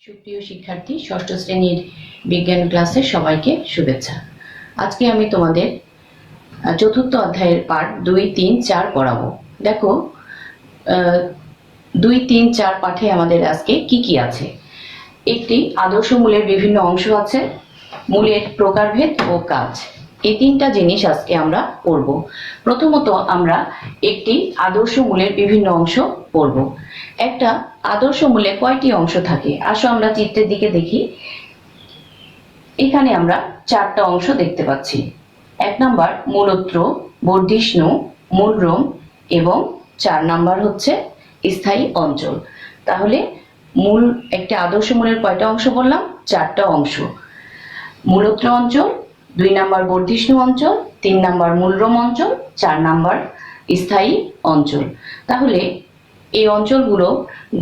সুপ্রিয় শিক্ষার্থী, ষষ্ঠ শ্রেণীর বিজ্ঞান ক্লাসে সবাইকে শুভেচ্ছা। আজকে আমি তোমাদের চতুর্থ অধ্যায়ের পাঠ 2, 3, 4 পড়াবো। দেখো 2, 3, 4 পাঠে আমাদের আজকে কি কি আছে। একটি আদর্শ মূলের বিভিন্ন অংশ আছে, মূলের প্রকারভেদ ও কাজ। এই তিনটা জিনিস আজকে আমরা পড়ব। প্রথমত আমরা একটি আদর্শ মূলের বিভিন্ন অংশ পড়ব। একটা আদর্শ মূলে কয়টি অংশ থাকে? আসো আমরা চিত্রের দিকে দেখি। এখানে আমরা 4টা অংশ দেখতে পাচ্ছি। 1 নাম্বার মূলত্র, বর্ধিষ্ণু, মূলরোম এবং 4 নাম্বার হচ্ছে স্থায়ী অঞ্চল। তাহলে মূল একটা আদর্শ মূলের কয়টা অংশ বললাম? 4টা অংশ। মূলত্র অঞ্চল, 2 নাম্বার বর্ধিষ্ণু অঞ্চল, 3 নাম্বার মূলরোম অঞ্চল, 4 নাম্বার স্থায়ী অঞ্চল। তাহলে এই অঞ্চলগুলো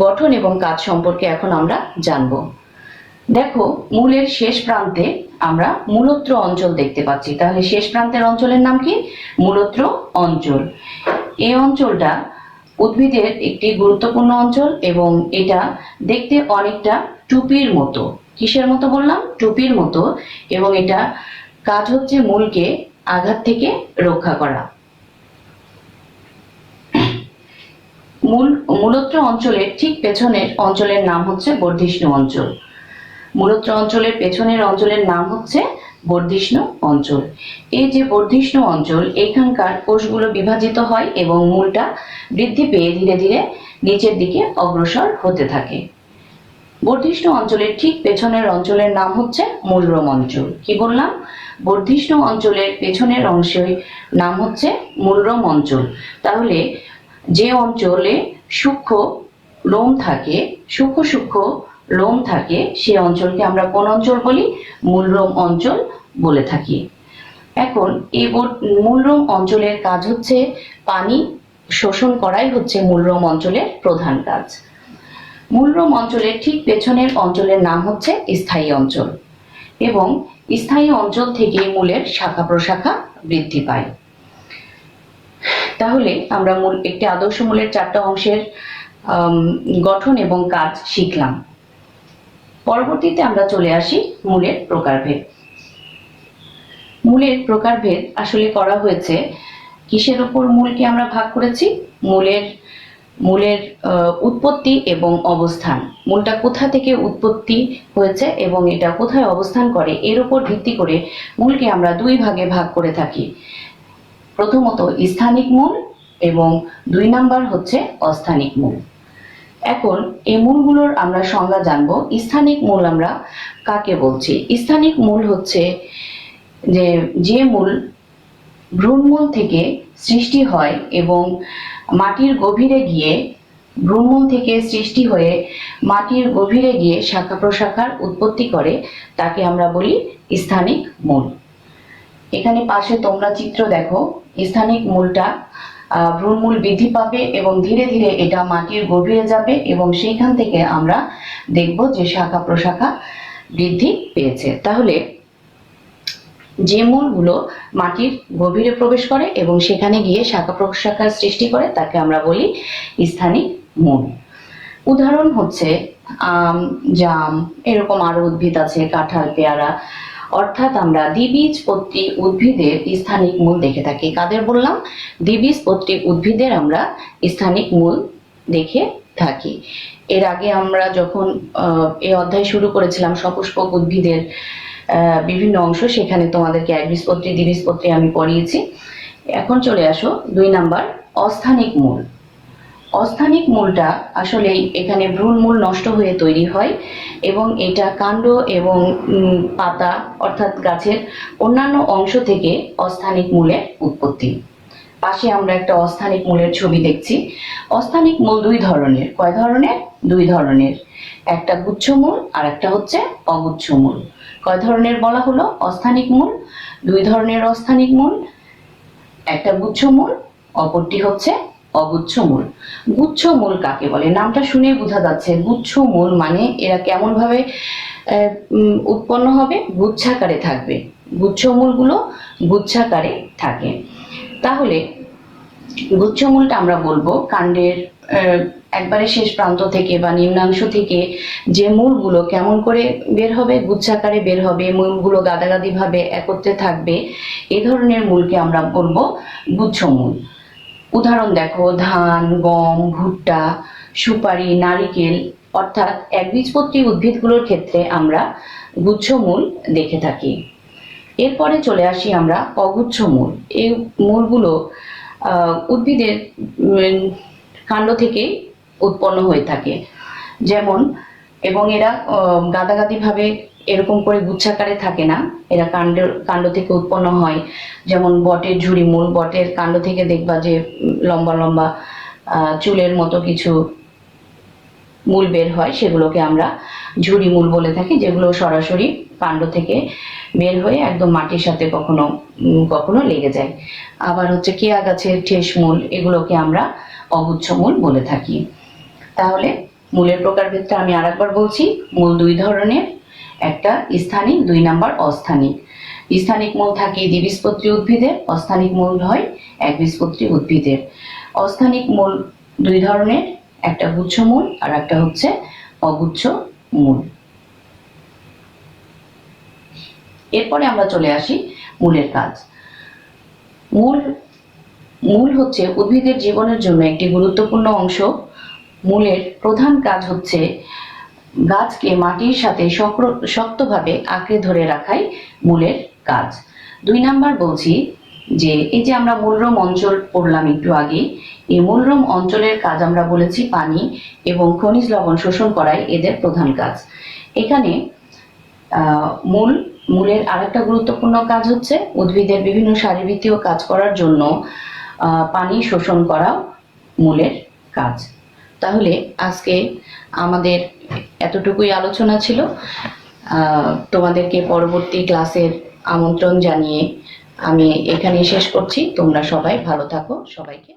গঠন এবং কাজ সম্পর্কে এখন আমরা জানব। দেখো মূলের শেষ প্রান্তে আমরা মূলত্র অঞ্চল দেখতে পাচ্ছি। তাহলে শেষ প্রান্তের অঞ্চলের নাম কি? মূলত্র অঞ্চল। এই অঞ্চলটা উদ্ভিদের একটি গুরুত্বপূর্ণ অঞ্চল এবং এটা দেখতে অনেকটা টুপির মতো। কিসের মতো বললাম? টুপির মতো। এবং এটা কাজ হচ্ছে মূলকে আঘাত থেকে রক্ষা করা। মূলত্র অঞ্চলের ঠিক পেছনের অঞ্চলের নাম হচ্ছে বর্ধিষ্ণু অঞ্চল। মূলত্র অঞ্চলের পেছনের অঞ্চলের নাম হচ্ছে বর্ধিষ্ণু অঞ্চল। এই যে বর্ধিষ্ণু অঞ্চল, এখানকার কোষগুলো বিভাজিত হয় এবং মূলটা বৃদ্ধি পেয়ে ধীরে ধীরে নিচের দিকে অগ্রসর হতে থাকে। বর্ধিষ্ণু অঞ্চলের ঠিক পেছনের অঞ্চলের নাম হচ্ছে মূলরোম অঞ্চল। কি বললাম? বর্ধিষ্ণু অঞ্চলের পেছনের অংশের নাম হচ্ছে মূলরোম অঞ্চল। তাহলে যে অঞ্চলে সূক্ষ্ম লোম থাকে, সূক্ষ্ম লোম থাকে, সেই অঞ্চলকে আমরা কোন অঞ্চল বলি? মূলরোম অঞ্চল বলে থাকি। এখন এই মূলরোম অঞ্চলের কাজ হচ্ছে পানি শোষণ করাই হচ্ছে মূলরোম অঞ্চলের প্রধান কাজ। মূলরোম অঞ্চলের ঠিক পেছনের অঞ্চলের নাম হচ্ছে স্থায়ী অঞ্চল এবং স্থায়ী অঞ্চল থেকে মূলের শাখা প্রশাখা বৃদ্ধি পায়। তাহলে আমরা একটি আদর্শ মূলের 4টা অংশের গঠন এবং কাজ শিখলাম। পরবর্তীতে আমরা চলে আসি মূলের প্রকারভেদ। মূলের প্রকারভেদ আসলে করা হয়েছে কিসের উপর মূলকে আমরা ভাগ করেছি? মূলের উৎপত্তি এবং অবস্থান। মূলটা কোথা থেকে উৎপত্তি হয়েছে এবং এটা কোথায় অবস্থান করে, এর উপর ভিত্তি করে মূলকে আমরা 2 ভাগে ভাগ করে থাকি। প্রথমত স্থানিক মূল এবং 2 নাম্বার হচ্ছে অস্থানিক মূল। এখন এই মূলগুলোর আমরা সংজ্ঞা জানবো। স্থানিক মূল আমরা কাকে বলছি? স্থানিক মূল হচ্ছে যে মূল ভ্রূণমূল থেকে সৃষ্টি হয় এবং মাটির গভীরে গিয়ে, ভ্রূণমূল থেকে সৃষ্টি হয়ে মাটির গভীরে গিয়ে শাখা প্রশাখার উৎপত্তি করে, তাকে আমরা বলি স্থানিক মূল। এখানে পাশে তোমরা চিত্র দেখো। স্থানিক মূলটা ভ্রূণমূল বৃদ্ধি পাবে এবং ধীরে ধীরে এটা মাটির গভীরে যাবে এবং সেইখান থেকে আমরা দেখব যে শাখা প্রশাখা বৃদ্ধি পেয়েছে। তাহলে যে মূলগুলো মাটির গভীরে প্রবেশ করে এবং সেখানে গিয়ে শাখা প্রশাখার সৃষ্টি করে, তাকে আমরা বলি স্থানিক মূল। উদাহরণ হচ্ছে আম, জাম, এরকম আরো উদ্ভিদ আছে, কাঁঠাল, পেয়ারা। অর্থাৎ আমরা দ্বিবীজপত্রী উদ্ভিদের স্থানিক মূল দেখে থাকি। কাদের বললাম? দ্বিবীজপত্রী উদ্ভিদের আমরা স্থানিক মূল দেখে থাকি। এর আগে আমরা যখন এই অধ্যায় শুরু করেছিলাম সপুষ্পক উদ্ভিদের বিভিন্ন অংশ, সেখানে তোমাদেরকে একবীজপত্রী, দ্বিবীজপত্রী আমি পড়িয়েছি। এখন চলে আসো 2 নাম্বার অস্থানিক মূল। অস্থানিক মূলটা আসলে এখানে ভ্রূণমূল নষ্ট হয়ে তৈরি হয় এবং এটা কাণ্ড এবং পাতা অর্থাৎ গাছের অন্যান্য অংশ থেকে অস্থানিক মূলের উৎপত্তি। পাশে আমরা একটা অস্থানিক মূলের ছবি দেখছি। অস্থানিক মূল 2 ধরনের। কয় ধরনের? 2 ধরনের। একটা গুচ্ছমূল আর একটা হচ্ছে অগুচ্ছমূল। কয় ধরনের বলা হলো? অস্থানিক মূল 2 ধরনের। অস্থানিক মূল একটা গুচ্ছমূল, অপরটি হচ্ছে অগুচ্ছমূল। গুচ্ছমূল কাকে বলে? নামটা শুনেই বোঝা যাচ্ছে গুচ্ছমূল মানে এরা কেমন ভাবে উৎপন্ন হবে? গুচ্ছাকারে থাকবে। গুচ্ছমূলগুলো গুচ্ছাকারে থাকে। তাহলে গুচ্ছমূলটা আমরা বলবো কাণ্ডের একবারে শেষ প্রান্ত থেকে বা নিম্নাংশ থেকে যে মূলগুলো কেমন করে বের হবে, গুচ্ছাকারে বের হবে, মূলগুলো গাদাগাদি ভাবে একত্রে থাকবে, এই ধরনের মূলকে আমরা বলবো গুচ্ছমূল। উদাহরণ দেখো, ধান, গম, ভুট্টা, সুপারি, নারিকেল, অর্থাৎ একবীজপত্রী উদ্ভিদগুলোর ক্ষেত্রে আমরা গুচ্ছমূল দেখে থাকি। এরপরে চলে আসি আমরা অগুচ্ছ মূল। এই মূলগুলো উদ্ভিদের কাণ্ড থেকে উৎপন্ন হয়ে থাকে, যেমন, এবং এরা গাদাগাদি ভাবে এরকম করে গুচ্ছাকারে থাকে না, এরা কাণ্ড থেকে উৎপন্ন হয়। যেমন বটের ঝুরি মূল, বটের কাণ্ড থেকে দেখবা যে লম্বা লম্বা চুলের মতো কিছু মূল বের হয়, সেগুলোকে আমরা ঝুরি মূল বলে থাকি, যেগুলো সরাসরি কাণ্ড থেকে বের হয়ে একদম মাটির সাথে কখনো কখনো লেগে যায়। আবার হচ্ছে কেয়া গাছের ঠেস মূল, এগুলোকে আমরা অগুচ্ছ মূল বলে থাকি। তাহলে মূলের প্রকারভেদটা আমি আরেকবার বলছি। মূল দুই ধরনের, একটা স্থানিক, 2 নাম্বার অস্থানিক। স্থানিক মূল থাকে দ্বিবীজপত্রী উদ্ভিদের, অস্থানিক মূল হয় একবীজপত্রী উদ্ভিদের। অস্থানিক মূল 2 ধরনের, একটা গুচ্ছ মূল আর একটা হচ্ছে অগুচ্ছ মূল। এরপরে আমরা চলে আসি মূলের কাজ। মূল হচ্ছে উদ্ভিদের জীবনের জন্য একটি গুরুত্বপূর্ণ অংশ। মূলের প্রধান কাজ হচ্ছে গাছকে মাটির সাথে শক্তভাবে আঁকড়ে ধরে রাখাই মূলের কাজ। 2 নাম্বার বলছি যে এই যে আমরা মূলরম অঞ্চল পড়লাম একটু আগে, এই মূলরম অঞ্চলের কাজ আমরা বলেছি পানি এবং খনিজ লবণ শোষণ করাই এদের প্রধান কাজ। এখানে মূলের আরেকটা গুরুত্বপূর্ণ কাজ হচ্ছে উদ্ভিদের বিভিন্ন শারীরবৃত্তীয় কাজ করার জন্য পানি শোষণ করাও মূলের কাজ। তাহলে আজকে আমাদের এতটুকুই আলোচনা ছিল। তোমাদেরকে পরবর্তী ক্লাসের আমন্ত্রণ জানিয়ে আমি এখানেই শেষ করছি। তোমরা সবাই ভালো থাকো, সবাইকে